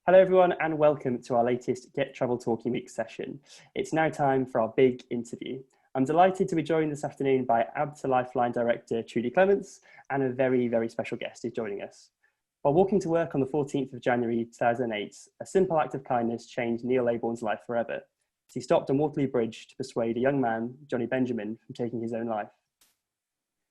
Hello everyone and welcome to our latest Get Travel Talking Week session. It's now time for our big interview. I'm delighted to be joined this afternoon by ABTA Lifeline Director Trudy Clements and a very, very special guest who's joining us. While walking to work on the 14th of January 2008, a simple act of kindness changed Neil Laybourn's life forever. He stopped on Waterloo Bridge to persuade a young man, Johnny Benjamin, from taking his own life.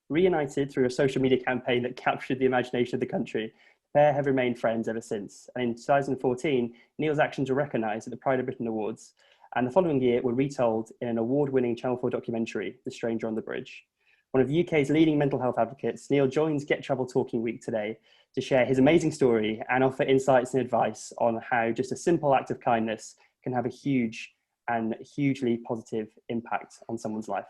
Reunited through a social media campaign that captured the imagination of the country, the pair have remained friends ever since. And in 2014, Neil's actions were recognised at the Pride of Britain Awards, and the following year were retold in an award-winning Channel 4 documentary, The Stranger on the Bridge. One of the UK's leading mental health advocates, Neil joins Get Travel Talking Week today to share his amazing story and offer insights and advice on how just a simple act of kindness can have a huge and hugely positive impact on someone's life.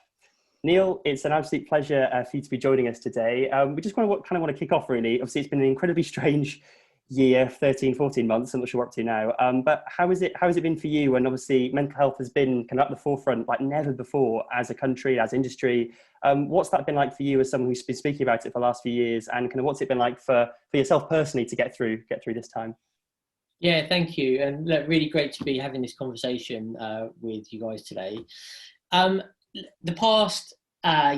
Neil, it's an absolute pleasure for you to be joining us today. We just kind of want to kick off, really. Obviously, it's been an incredibly strange year, 13, 14 months. I'm not sure we're up to now. But how has it been for you? And obviously, mental health has been kind of at the forefront like never before as a country, as industry. What's that been like for you as someone who's been speaking about it for the last few years? And kind of what's it been like for yourself personally to get through this time? Yeah, thank you. And look, really great to be having this conversation with you guys today. The past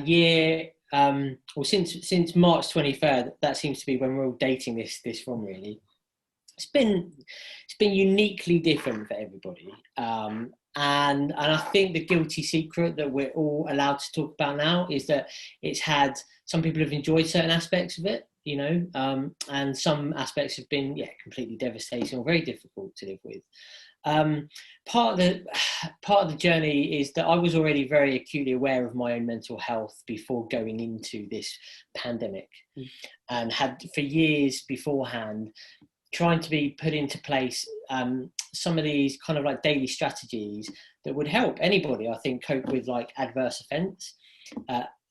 year, or since March 23rd, that seems to be when we're all dating this from, really. It's been uniquely different for everybody. And I think the guilty secret that we're all allowed to talk about now is that some people have enjoyed certain aspects of it, and some aspects have been completely devastating or very difficult to live with. Part of the journey is that I was already very acutely aware of my own mental health before going into this pandemic, and had for years beforehand trying to be put into place some of these kind of like daily strategies that would help anybody, I think, cope with like adverse events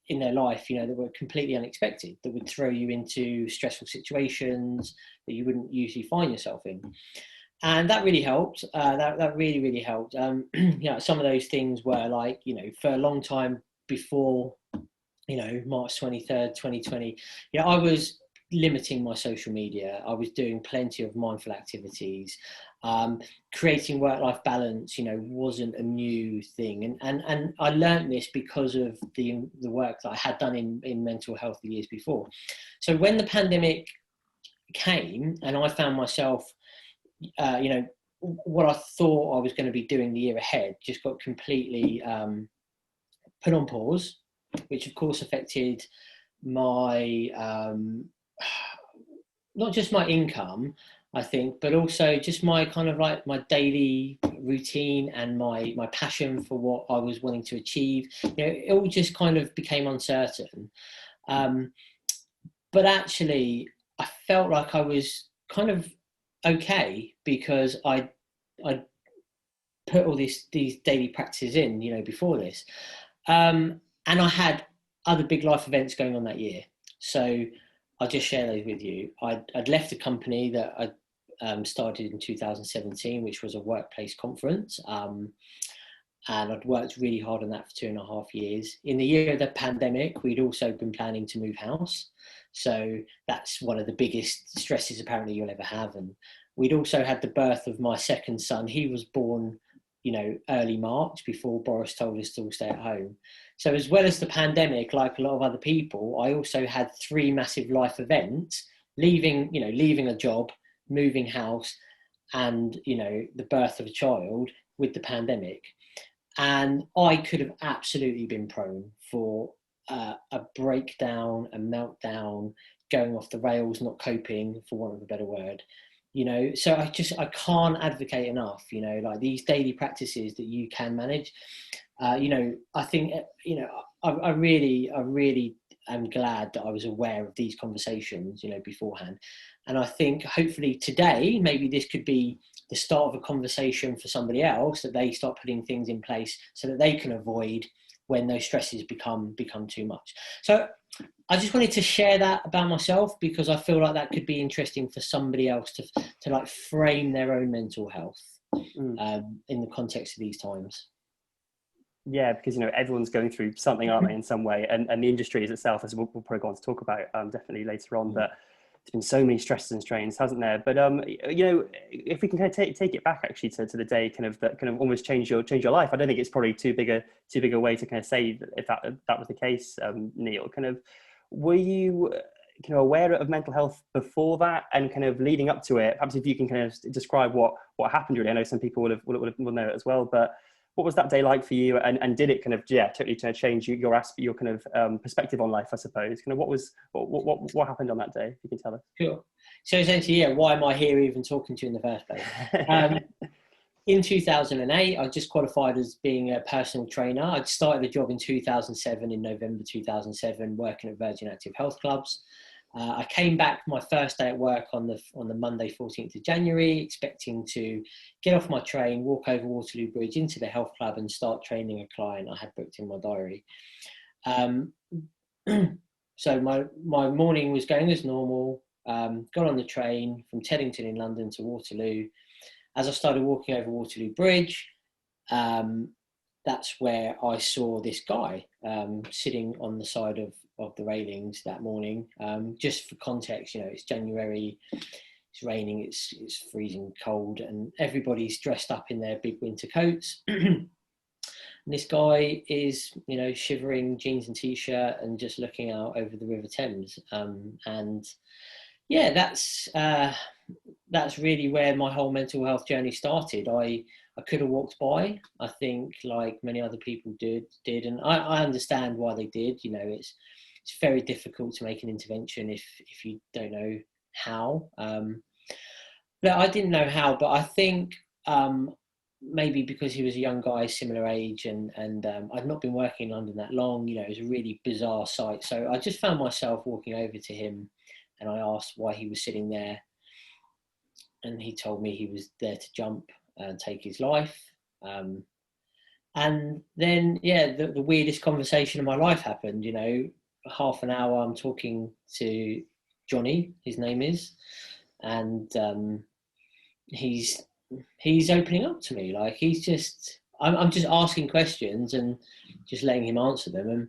in their life, that were completely unexpected, that would throw you into stressful situations that you wouldn't usually find yourself in. And that really helped. That really, really helped. Some of those things were like, for a long time before, March 23rd, 2020, I was limiting my social media. I was doing plenty of mindful activities. Creating work-life balance, wasn't a new thing. And I learned this because of the work that I had done in mental health the years before. So when the pandemic came and I found myself, what I thought I was going to be doing the year ahead just got completely put on pause, which of course affected my, not just my income, I think, but also just my kind of like my daily routine and my passion for what I was wanting to achieve. It all just kind of became uncertain. But actually, I felt like I was kind of okay because I put all these daily practices in, before this, and I had other big life events going on that year. So I'll just share those with you. I'd left a company that I started in 2017, which was a workplace conference, and I'd worked really hard on that for 2.5 years. In the year of the pandemic, we'd also been planning to move house. So that's one of the biggest stresses apparently you'll ever have. And we'd also had the birth of my second son. He was born, early March before Boris told us to all stay at home. So as well as the pandemic, like a lot of other people, I also had 3 massive life events, leaving a job, moving house, and, the birth of a child with the pandemic. And I could have absolutely been prone for a breakdown, a meltdown, going off the rails, not coping, for want of a better word. So I can't advocate enough, like these daily practices that you can manage. I think, I really am glad that I was aware of these conversations, beforehand. And I think hopefully today, maybe this could be the start of a conversation for somebody else, that they start putting things in place so that they can avoid when those stresses become too much. So I just wanted to share that about myself because I feel like that could be interesting for somebody else to like frame their own mental health in the context of these times. Yeah, because everyone's going through something, aren't they, in some way, and the industry itself, as we'll probably go on to talk about definitely later on. But there's been so many stresses and strains, hasn't there? But you know, if we can kind of take it back actually to the day kind of that kind of almost changed your life. I don't think it's probably too big a way to kind of say if that was the case. Neil, kind of, were you kind of aware of mental health before that, and kind of leading up to it? Perhaps if you can kind of describe what happened really. I know some people will know it as well, but what was that day like for you, and did it kind of totally change your aspect, your kind of perspective on life, I suppose? Kind of what happened on that day, if you can tell us? Sure. So essentially, why am I here even talking to you in the first place? In 2008, I just qualified as being a personal trainer. I'd started a job in 2007, in November 2007, working at Virgin Active Health Clubs. I came back my first day at work on the Monday, 14th of January, expecting to get off my train, walk over Waterloo Bridge into the health club and start training a client I had booked in my diary. So my morning was going as normal. Got on the train from Teddington in London to Waterloo. As I started walking over Waterloo Bridge, that's where I saw this guy sitting on the side of the railings that morning. Just for context, it's January, it's raining, it's freezing cold, and everybody's dressed up in their big winter coats. And this guy is, shivering, jeans and t-shirt, and just looking out over the River Thames. And yeah, that's really where my whole mental health journey started. I could have walked by, I think, like many other people did, and I understand why they did. It's very difficult to make an intervention if you don't know how. But I didn't know how, but I think maybe because he was a young guy, similar age, and I'd not been working in London that long, it was a really bizarre sight. So I just found myself walking over to him, and I asked why he was sitting there. And he told me he was there to jump and take his life. And then, the weirdest conversation of my life happened. Half an hour I'm talking to Johnny, his name is, and he's opening up to me. Like, I'm just asking questions and just letting him answer them. And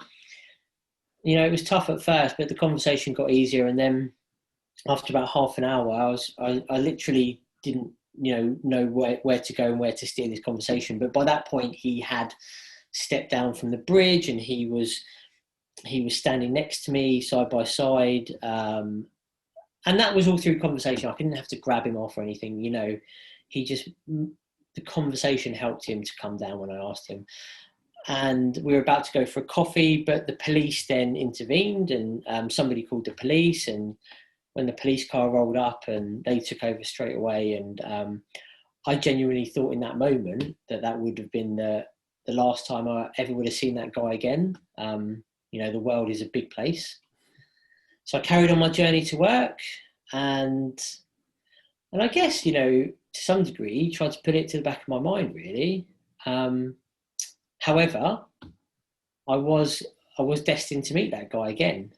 it was tough at first, but the conversation got easier. And then after about half an hour, I literally didn't know where to go and where to steer this conversation. But by that point, he had stepped down from the bridge, and he was standing next to me side by side, and that was all through conversation. I didn't have to grab him off or anything. The conversation helped him to come down when I asked him. And we were about to go for a coffee, but the police then intervened, and somebody called the police. And when the police car rolled up, and they took over straight away, and I genuinely thought in that moment that would have been the last time I ever would have seen that guy again. The world is a big place. So I carried on my journey to work, and I guess, to some degree, tried to put it to the back of my mind, really. However, I was destined to meet that guy again.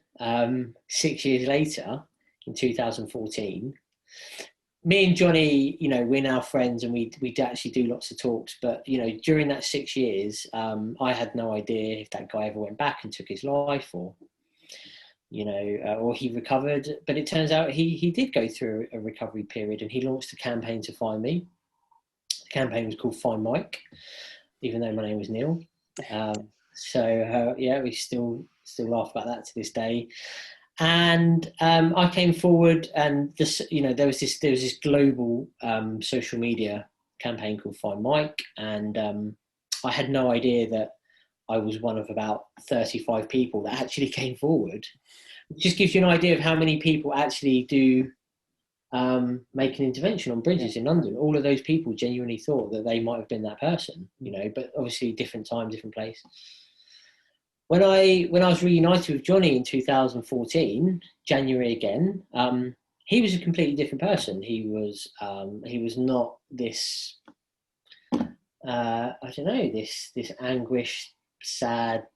6 years later, in 2014, me and Johnny, we're now friends, and we actually do lots of talks. But during that 6 years, I had no idea if that guy ever went back and took his life, or he recovered. But it turns out he did go through a recovery period, and he launched a campaign to find me. The campaign was called Find Mike, even though my name was Neil. We still laugh about that to this day. And I came forward, and there was this global social media campaign called Find Mike, and I had no idea that I was one of about 35 people that actually came forward. It just gives you an idea of how many people actually do make an intervention on bridges in London. All of those people genuinely thought that they might have been that person, but obviously different time, different place. When I was reunited with Johnny in 2014, January again, he was a completely different person. He was not this, this anguished, sad,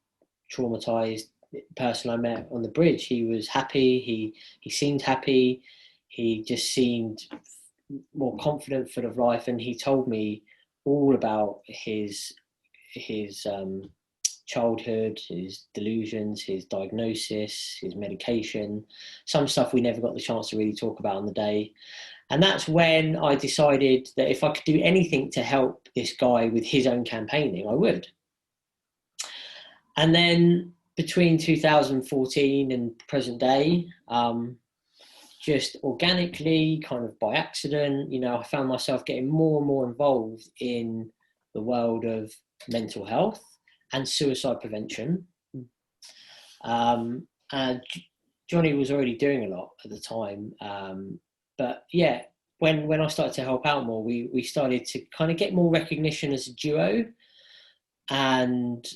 traumatized person I met on the bridge. He was happy. He seemed happy. He just seemed more confident, full of life, and he told me all about his childhood, his delusions, his diagnosis, his medication, some stuff we never got the chance to really talk about on the day. And that's when I decided that if I could do anything to help this guy with his own campaigning, I would. And then between 2014 and present day, just organically, kind of by accident, I found myself getting more and more involved in the world of mental health and suicide prevention. And Johnny was already doing a lot at the time. But yeah, when I started to help out more, we started to kind of get more recognition as a duo. And,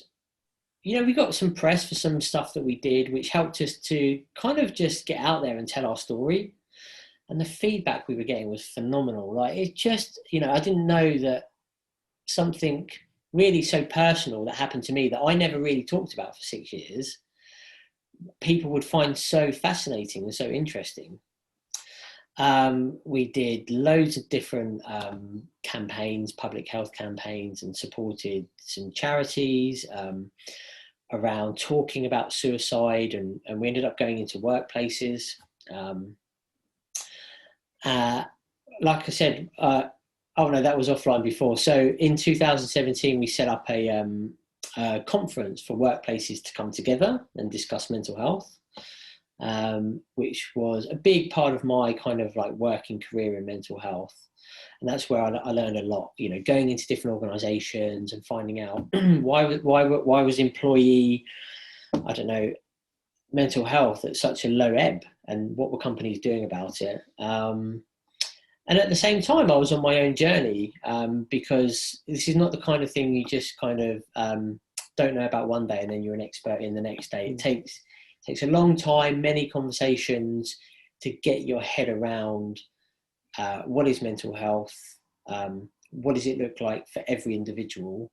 we got some press for some stuff that we did, which helped us to kind of just get out there and tell our story. And the feedback we were getting was phenomenal. Like, it just, I didn't know that something really so personal that happened to me that I never really talked about for 6 years, people would find so fascinating and so interesting. We did loads of different campaigns, public health campaigns, and supported some charities around talking about suicide, and we ended up going into workplaces. Like I said, oh no, that was offline before. So in 2017, we set up a conference for workplaces to come together and discuss mental health, which was a big part of my kind of like working career in mental health. And that's where I learned a lot, going into different organizations and finding out why was employee, I don't know, mental health at such a low ebb, and what were companies doing about it. And at the same time, I was on my own journey, because this is not the kind of thing you just kind of don't know about one day and then you're an expert in the next day. It takes a long time, many conversations to get your head around what is mental health, what does it look like for every individual,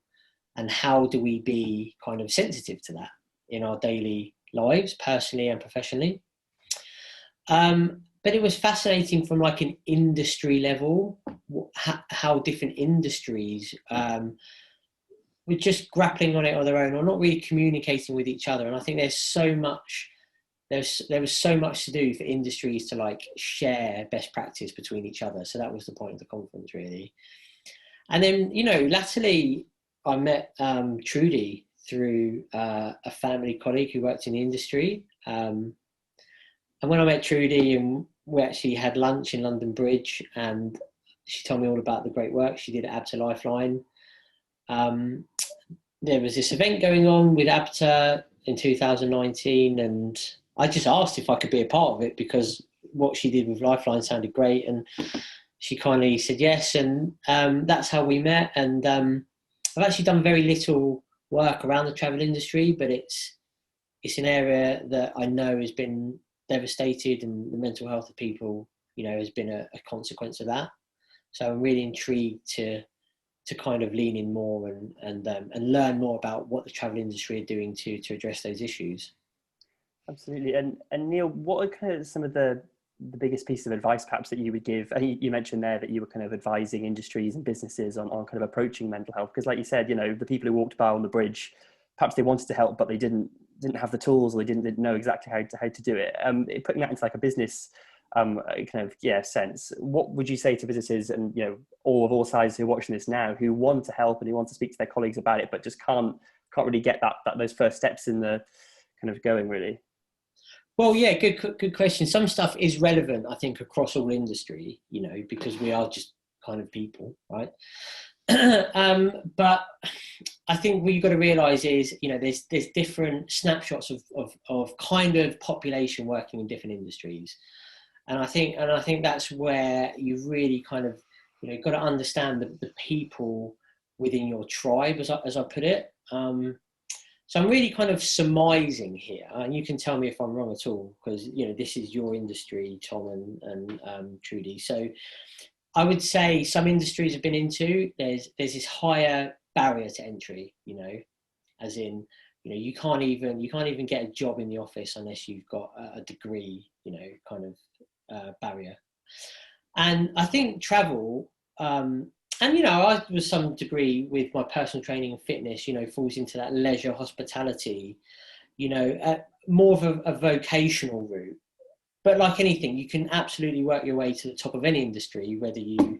and how do we be kind of sensitive to that in our daily lives, personally and professionally. But it was fascinating from like an industry level, how different industries were just grappling on it on their own, or not really communicating with each other. And I think there was so much to do for industries to like share best practice between each other. So that was the point of the conference, really. And then, latterly I met Trudy through a family colleague who worked in the industry. And when I met Trudy, and we actually had lunch in London Bridge, and she told me all about the great work she did at ABTA Lifeline. There was this event going on with ABTA in 2019, and I just asked if I could be a part of it because what she did with Lifeline sounded great, and she kindly said yes, and that's how we met. And I've actually done very little work around the travel industry, but it's an area that I know has been devastated, and the mental health of people, has been a consequence of that. So I'm really intrigued to kind of lean in more and learn more about what the travel industry are doing to address those issues. Absolutely. And Neil, what are kind of some of the biggest pieces of advice perhaps that you would give? I think you mentioned there that you were kind of advising industries and businesses on kind of approaching mental health, because like you said, the people who walked by on the bridge, perhaps they wanted to help, but they didn't have the tools, or they didn't know exactly how to do it. Putting that into like a business sense, what would you say to businesses and all sizes who are watching this now, who want to help and who want to speak to their colleagues about it, but just can't really get that those first steps in the kind of going, really? Well, yeah, good question. Some stuff is relevant, I think, across all industry, because we are just kind of people, right? But I think what you've got to realise is, there's different snapshots of kind of population working in different industries, and I think that's where you've really kind of got to understand the people within your tribe, as I put it. So I'm really kind of surmising here, and you can tell me if I'm wrong at all, because this is your industry, Tom and Trudy. So I would say some industries have been into, there's this higher barrier to entry, as in, you can't even get a job in the office unless you've got a degree, kind of barrier. And I think travel And, you know, I was some degree with my personal training and fitness, you know, falls into that leisure hospitality, you know, more of a vocational route. But like anything, you can absolutely work your way to the top of any industry, whether you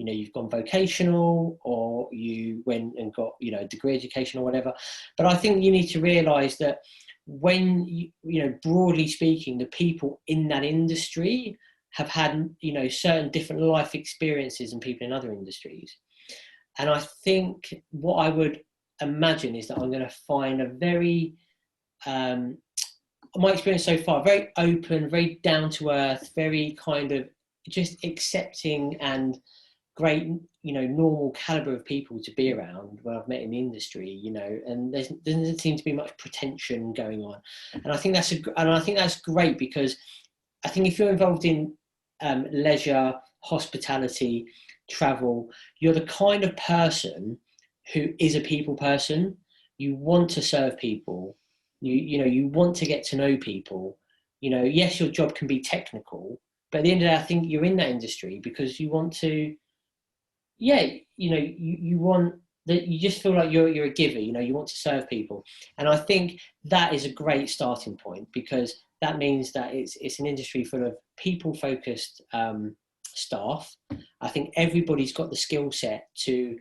know, you've gone vocational or you went and got, you know, a degree education or whatever. But I think you need to realise that when you know, broadly speaking, the people in that industry have had, you know, certain different life experiences than people in other industries. And I think what I would imagine is that I'm going to find a very, my experience so far, very open, very down to earth, very kind of just accepting and great, you know, normal caliber of people to be around when I've met in the industry, you know, and there doesn't seem to be much pretension going on. And I think that's great, because I think if you're involved in leisure, hospitality, travel, you're the kind of person who is a people person. You want to serve people. You know, you want to get to know people. You know, yes, your job can be technical, but at the end of the day, I think you're in that industry because you want to, yeah, you know, you want that, you just feel like you're a giver, you know, you want to serve people. And I think that is a great starting point, because that means that it's an industry full of people focused staff. I think everybody's got the skill set to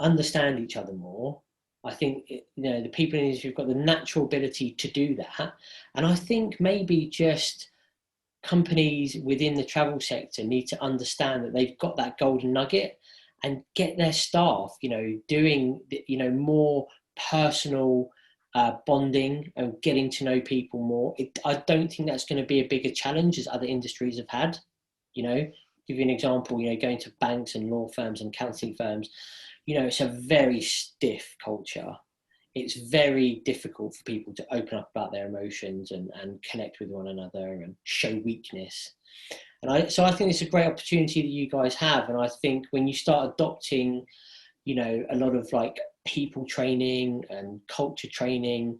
understand each other more. I think, you know, the people in the industry have got the natural ability to do that. And I think maybe just companies within the travel sector need to understand that they've got that golden nugget and get their staff, you know, doing, you know, more personal bonding and getting to know people more. I don't think that's going to be a bigger challenge as other industries have had. You know, give you an example, you know, going to banks and law firms and counselling firms, you know, it's a very stiff culture. It's very difficult for people to open up about their emotions and connect with one another and show weakness. And so I think it's a great opportunity that you guys have. And I think when you start adopting, you know, a lot of like people training and culture training,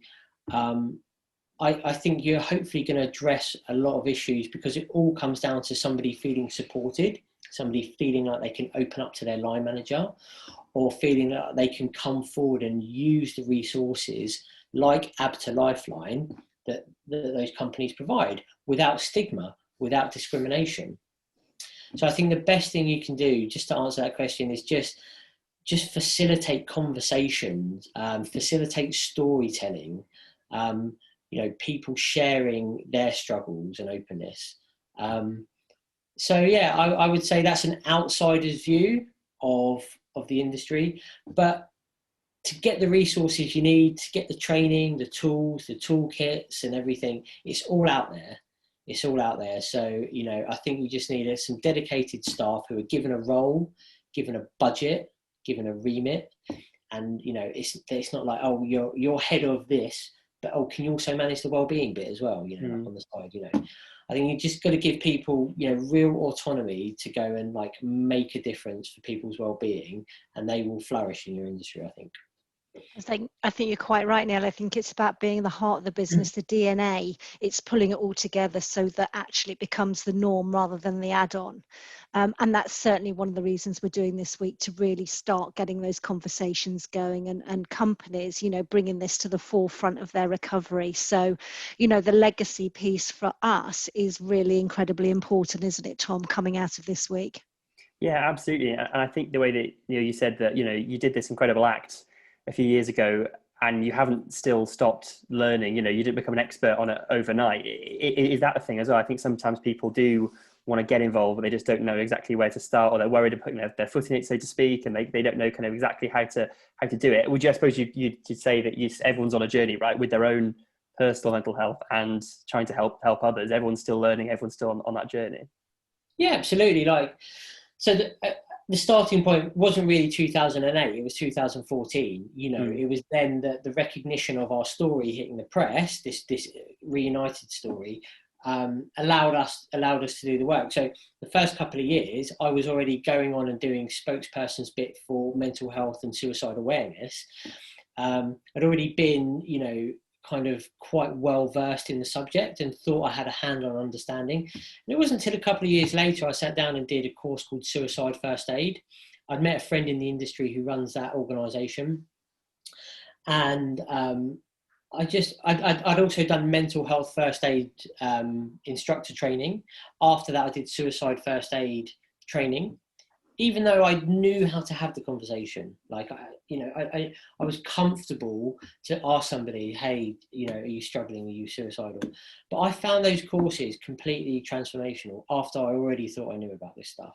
I think you're hopefully going to address a lot of issues, because it all comes down to somebody feeling supported, somebody feeling like they can open up to their line manager, or feeling that they can come forward and use the resources like ABTA Lifeline that those companies provide, without stigma, without discrimination. So I think the best thing you can do, just to answer that question, is just facilitate conversations, facilitate storytelling, you know, people sharing their struggles and openness. So yeah, I would say that's an outsider's view of the industry, but to get the resources you need, to get the training, the tools, the toolkits and everything, it's all out there. It's all out there. So, you know, I think you just need some dedicated staff who are given a role, given a budget, given a remit. And, you know, it's not like, oh, you're head of this, but, oh, can you also manage the well-being bit as well, you know, on the side, you know. I think you just got to give people, you know, real autonomy to go and like make a difference for people's well-being, and they will flourish in your industry, I think. I think you're quite right, Neil. I think it's about being the heart of the business, the DNA. It's pulling it all together so that actually it becomes the norm rather than the add-on. And that's certainly one of the reasons we're doing this week, to really start getting those conversations going, and companies, you know, bringing this to the forefront of their recovery. So, you know, the legacy piece for us is really incredibly important, isn't it, Tom, coming out of this week? Yeah, absolutely. And I think the way that, you know, you said that, you know, you did this incredible act a few years ago and you haven't still stopped learning, you know, you didn't become an expert on it overnight. Is that a thing as well? I think sometimes people do want to get involved, but they just don't know exactly where to start, or they're worried of putting their foot in it, so to speak, and they don't know kind of exactly how to do it. Would you, I suppose you'd say that everyone's on a journey, right, with their own personal mental health and trying to help others. Everyone's still learning, everyone's still on that journey. Yeah, absolutely. Like, so the starting point wasn't really 2008, it was 2014. You know, it was then the recognition of our story hitting the press, this reunited story, allowed us to do the work. So the first couple of years, I was already going on and doing spokesperson's bit for mental health and suicide awareness. I'd already been, you know, kind of quite well versed in the subject and thought I had a hand-on understanding. And it wasn't until a couple of years later I sat down and did a course called Suicide First Aid. I'd met a friend in the industry who runs that organisation, and I'd also done mental health first aid instructor training. After that, I did suicide first aid training, even though I knew how to have the conversation. Like, I was comfortable to ask somebody, hey, are you struggling? Are you suicidal? But I found those courses completely transformational after I already thought I knew about this stuff.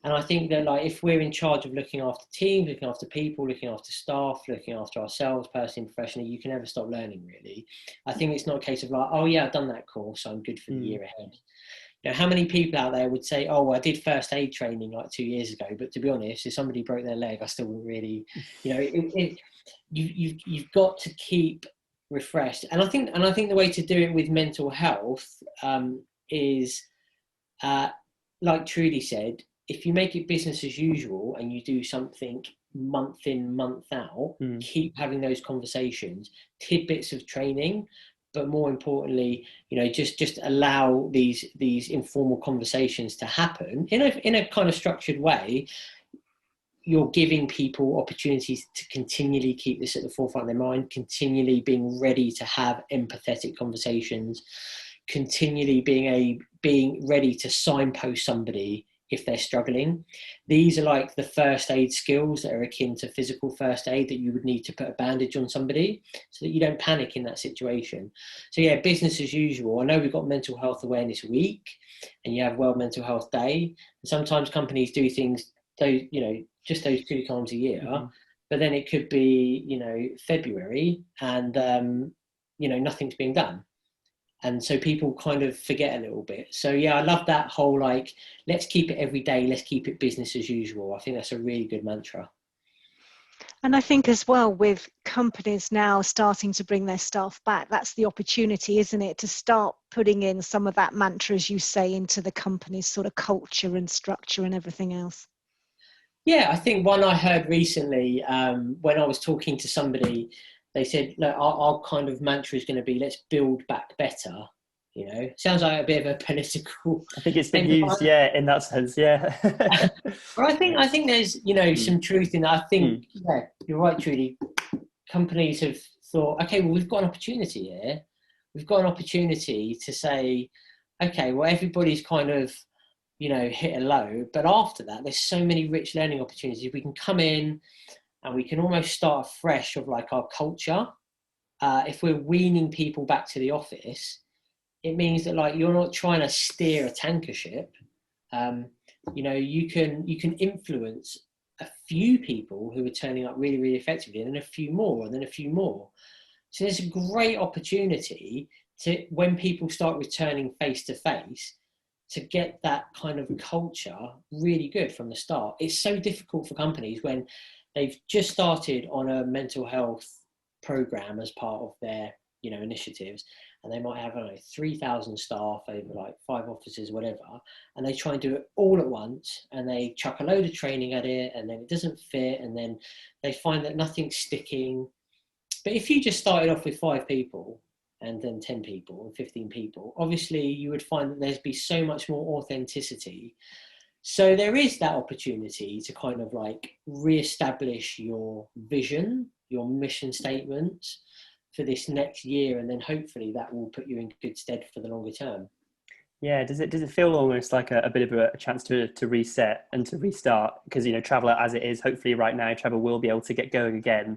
And I think that, like, if we're in charge of looking after teams, looking after people, looking after staff, looking after ourselves personally and professionally, you can never stop learning, really. I think it's not a case of like, oh yeah, I've done that course, so I'm good for the year ahead. How many people out there would say, oh, well, I did first aid training like 2 years ago, but to be honest, if somebody broke their leg, I still wouldn't really, you've got to keep refreshed. And I think the way to do it with mental health is, like Trudy said, if you make it business as usual and you do something month in, month out, keep having those conversations, tidbits of training, but more importantly, just allow these informal conversations to happen in a kind of structured way. You're giving people opportunities to continually keep this at the forefront of their mind, continually being ready to have empathetic conversations, continually being ready to signpost somebody if they're struggling. These are like the first aid skills that are akin to physical first aid, that you would need to put a bandage on somebody so that you don't panic in that situation. So yeah, business as usual. I know we've got Mental Health Awareness Week and you have World Mental Health Day. And sometimes companies do things, just those 2 times a year, but then it could be, February and, nothing's being done. And so people kind of forget a little bit. So yeah, I love that whole, like, let's keep it every day. Let's keep it business as usual. I think that's a really good mantra. And I think as well, with companies now starting to bring their staff back, that's the opportunity, isn't it? To start putting in some of that mantra, as you say, into the company's sort of culture and structure and everything else. Yeah, I think one I heard recently when I was talking to somebody, they said, look, our kind of mantra is going to be, let's build back better. Sounds like a bit of a political. I think it's been used, in that sense, yeah. But I think there's, some truth in that. I think, yeah, you're right, Trudy. Companies have thought, okay, well, we've got an opportunity here. We've got an opportunity to say, okay, well, everybody's kind of, hit a low. But after that, there's so many rich learning opportunities. We can come in and we can almost start afresh of like our culture. If we're weaning people back to the office, it means that, like, you're not trying to steer a tanker ship. You can influence a few people who are turning up really, really effectively, and then a few more, and then a few more. So there's a great opportunity to, when people start returning face to face, to get that kind of culture really good from the start. It's so difficult for companies when they've just started on a mental health program as part of their, initiatives, and they might have, 3,000 staff over like 5 offices, whatever, and they try and do it all at once, and they chuck a load of training at it, and then it doesn't fit, and then they find that nothing's sticking. But if you just started off with 5 people, and then 10 people and 15 people, obviously you would find that there's be so much more authenticity. So there is that opportunity to kind of like re-establish your vision, your mission statements for this next year, and then hopefully that will put you in good stead for the longer term. Yeah, does it feel almost like a bit of a chance to reset and to restart? Because, travel as it is, hopefully right now, travel will be able to get going again.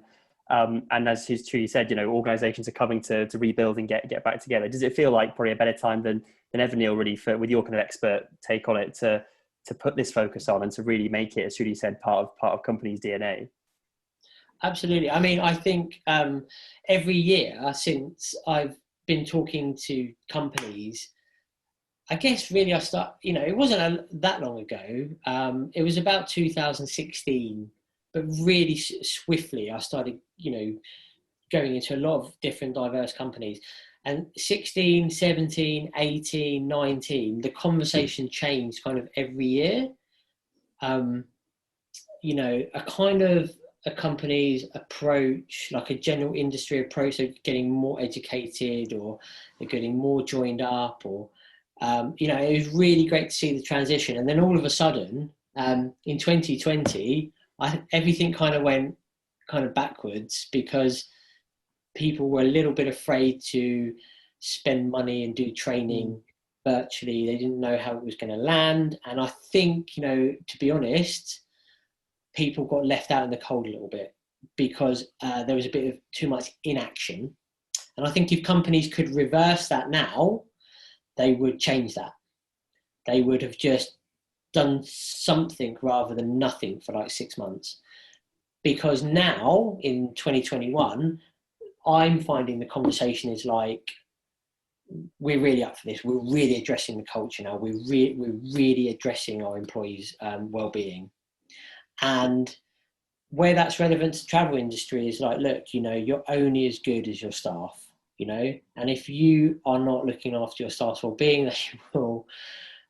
And as Trudy said, organisations are coming to rebuild and get back together. Does it feel like probably a better time than ever, Neil, really, with your kind of expert take on it, to put this focus on and to really make it, as Trudy said, part of companies' DNA? Absolutely. I mean, I think every year since I've been talking to companies, I guess really it wasn't that long ago. It was about 2016, but really swiftly I started, going into a lot of different diverse companies. And 16, 17, 18, 19, the conversation changed kind of every year. A kind of a company's approach, like a general industry approach, so getting more educated or they're getting more joined up, or it was really great to see the transition. And then all of a sudden, in 2020, everything kind of went kind of backwards because people were a little bit afraid to spend money and do training virtually. They didn't know how it was going to land. And I think, to be honest, people got left out in the cold a little bit because there was a bit of too much inaction. And I think if companies could reverse that now, they would change that. They would have just done something rather than nothing for like 6 months. Because now in 2021, I'm finding the conversation is like, we're really up for this. We're really addressing the culture now. We're really addressing our employees' well-being. And where that's relevant to travel industry is like, look, you're only as good as your staff, and if you are not looking after your staff's well-being,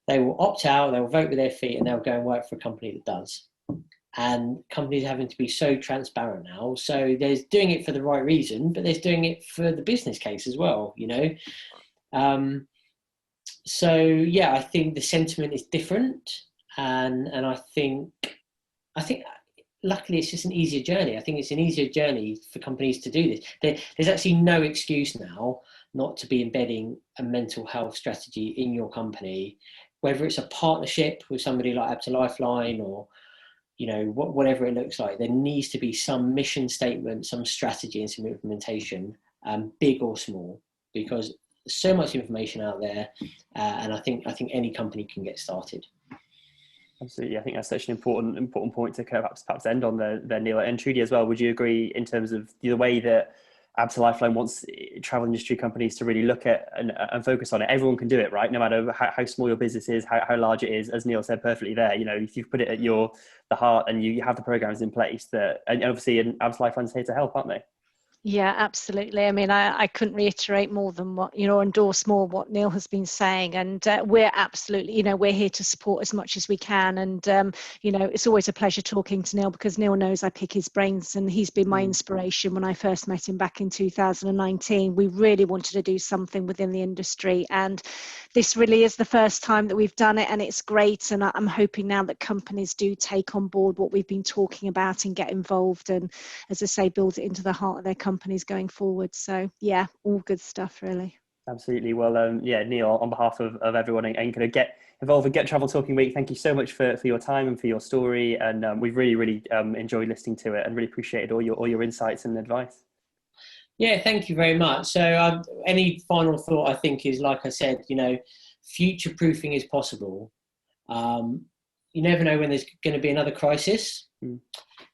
they will opt out, they'll vote with their feet, and they'll go and work for a company that does. And companies are having to be so transparent now. So there's doing it for the right reason, but there's doing it for the business case as well, So yeah, I think the sentiment is different, and I think luckily it's just an easier journey. I think it's an easier journey for companies to do this. There's actually no excuse now not to be embedding a mental health strategy in your company, whether it's a partnership with somebody like Absa Lifeline or whatever it looks like. There needs to be some mission statement, some strategy, and some implementation, big or small, because there's so much information out there, and I think any company can get started. Absolutely, I think that's such an important point to perhaps end on there, Neil. And Trudy as well, would you agree in terms of the way that Absa Lifeline wants travel industry companies to really look at and focus on it? Everyone can do it, right? No matter how small your business is, how large it is. As Neil said perfectly there, if you've put it at the heart and you have the programs in place, and obviously Absa Lifeline's here to help, aren't they? Yeah, absolutely. I mean, I couldn't reiterate more than what, endorse more what Neil has been saying. And we're absolutely, we're here to support as much as we can. And, it's always a pleasure talking to Neil, because Neil knows I pick his brains, and he's been my inspiration when I first met him back in 2019. We really wanted to do something within the industry, and this really is the first time that we've done it, and it's great. And I'm hoping now that companies do take on board what we've been talking about and get involved, and, as I say, build it into the heart of their companies going forward. So yeah, all good stuff, really. Absolutely. Well, Neil, on behalf of everyone and kind of Get Involved and Get Travel Talking Week, thank you so much for your time and for your story. And we've really enjoyed listening to it, and really appreciated all your insights and advice. Yeah, thank you very much. So any final thought, I think, is, like I said, future proofing is possible. You never know when there's going to be another crisis.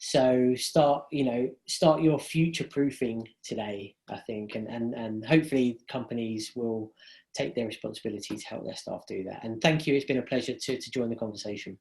So start your future proofing today, I think, and hopefully companies will take their responsibility to help their staff do that. And thank you. It's been a pleasure to join the conversation.